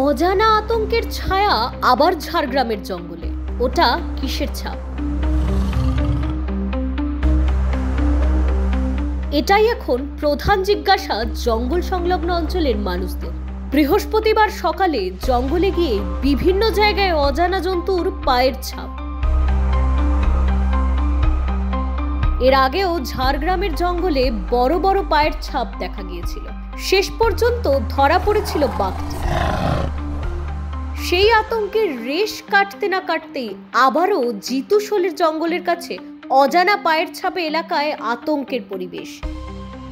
অজানা আতঙ্কের ছায়া আবার ঝাড়গ্রামের জঙ্গলে। ওটা কিসের ছাপ? এটাই এখন প্রধান জিজ্ঞাসা জঙ্গল সংলগ্ন অঞ্চলের মানুষদের। বৃহস্পতিবার সকালে জঙ্গলে গিয়ে বিভিন্ন জায়গায় অজানা জন্তুর পায়ের ছাপ। এর আগেও ঝাড়গ্রামের জঙ্গলে বড় বড় পায়ের ছাপ দেখা গিয়েছিল। শেষ পর্যন্ত ধরা পড়েছিল বাঘটি। সেই আতঙ্কের রেশ কাটতে না কাটতেই আবারও জিতুশোলের জঙ্গলের কাছে অজানা পায়ের ছাপে এলাকায় আতঙ্কের পরিবেশ।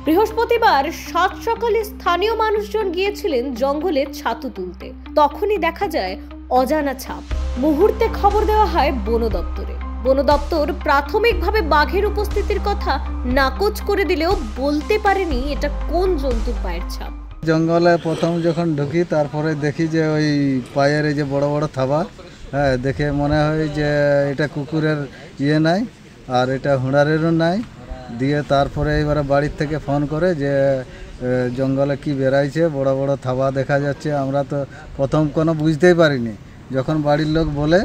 বৃহস্পতিবার সাত সকালে স্থানীয় মানুষজন গিয়েছিলেন জঙ্গলে ছাতু তুলতে। তখনই দেখা যায় অজানা ছাপ। মুহূর্তে খবর দেওয়া হয় বন দপ্তরে। বন দপ্তর প্রাথমিকভাবে বাঘের উপস্থিতির কথা নাকচ করে দিলেও বলতে পারেনি এটা কোন জন্তুর পায়ের ছাপ। জঙ্গলে প্রথম যখন ঢুকি তারপরে দেখি যে ওই পায়ের এই যে বড় বড় থাবা, হ্যাঁ, দেখে মনে হয় যে এটা কুকুরের নাই আর এটা হুঁড়ারেরও নাই। দিয়ে তারপরে এবারে বাড়ির থেকে ফোন করে যে জঙ্গলে কি বেড়াইছে, বড় বড় থাবা দেখা যাচ্ছে। আমরা তো প্রথম কোনো বুঝতেই পারিনি, যখন বাড়ির লোক বলে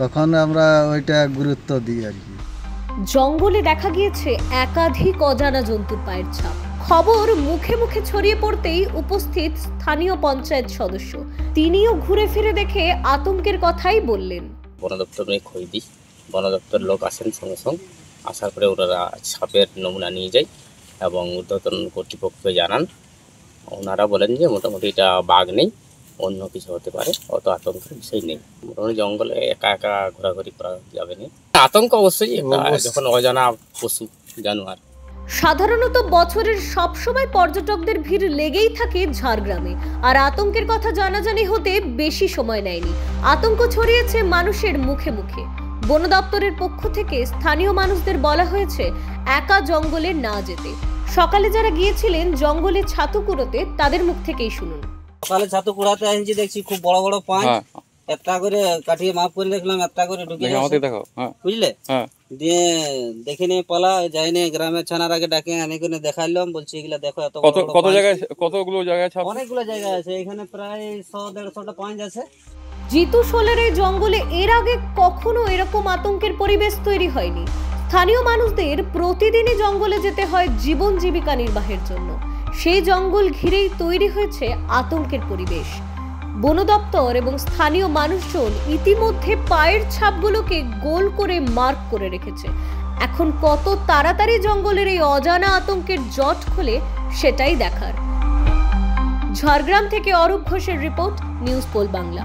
তখন আমরা ওইটা গুরুত্ব দিই আর কি। জঙ্গলে দেখা গিয়েছে একাধিক অজানা জন্তুর পায়ের ছাপ। খবর মুখে মুখে ছড়িয়ে পড়তেই উপস্থিত স্থানীয় পঞ্চায়েত সদস্য, তিনিও ঘুরে ফিরে দেখে আতঙ্কের কথাই বললেন। বন দপ্তরে খোঁজ দিই, বন দপ্তর লোক আসেন সঙ্গে সঙ্গে। আসার পরে ওনারা সাপের নমুনা নিয়ে যায় এবং ঊর্ধ্বতন কর্তৃপক্ষকে জানান। ওনারা বলেন যে মোটামুটি এটা বাঘ নেই, অন্য কিছু হতে পারে, অত আতঙ্কের বিষয় নেই। মোটামুটি জঙ্গলে একা একা ঘোরাঘুরি করা যাবে না। আতঙ্ক অবশ্যই যখন অজানা পশু জানোয়ার। সাধারণত বছরের সবসময় পর্যটকদের ভিড় লেগেই থাকে ঝাড়গ্রামে, আর আতঙ্কের কথা জানাজানি হতে বেশি সময় নেয়নি। আতঙ্ক ছড়িয়েছে মানুষের মুখে মুখে। বন দপ্তরের পক্ষ থেকে স্থানীয় মানুষদের বলা হয়েছে একা জঙ্গলে না যেতে। সকালে যারা গিয়েছিলেন জঙ্গলে ছাতু কুড়োতে তাদের মুখ থেকেই শুনুন। সকালে ছাতু কুড়াতে আসছি, দেখছি খুব বড় বড় পাঁচ, একটা করে কাটিয়ে মাপ করে দেখলাম, একটা করে ঢুকে বুঝলে, দিয়ে দেখে নিয়ে পালা যাইনি। গ্রামের ছানার আগে ডাকে আনে করে দেখাইলাম, বলছি এগুলা দেখো এত কত জায়গায়, কতগুলো জায়গায় ছাপ, অনেকগুলো জায়গায় আছে, এখানে প্রায় 100-150টা পাঁচ আছে। জিতুশোলের এই জঙ্গলে এর আগে কখনো এরকম আতঙ্কের পরিবেশ তৈরি হয়নি। স্থানীয় মানুষদের প্রতিদিনই জঙ্গলে যেতে হয় জীবন জীবিকা নির্বাহের জন্য। সেই জঙ্গল ঘিরেই তৈরি হয়েছে আতঙ্কের পরিবেশ। বন দপ্তর এবং স্থানীয় মানুষজন ইতিমধ্যে পায়ের ছাপগুলোকে গোল করে মার্ক করে রেখেছে। এখন কত তাড়াতাড়ি জঙ্গলের এই অজানা আতঙ্কের জট খোলে সেটাই দেখার। ঝাড়গ্রাম থেকে অরূপ ঘোষের রিপোর্ট, নিউজ পোল বাংলা।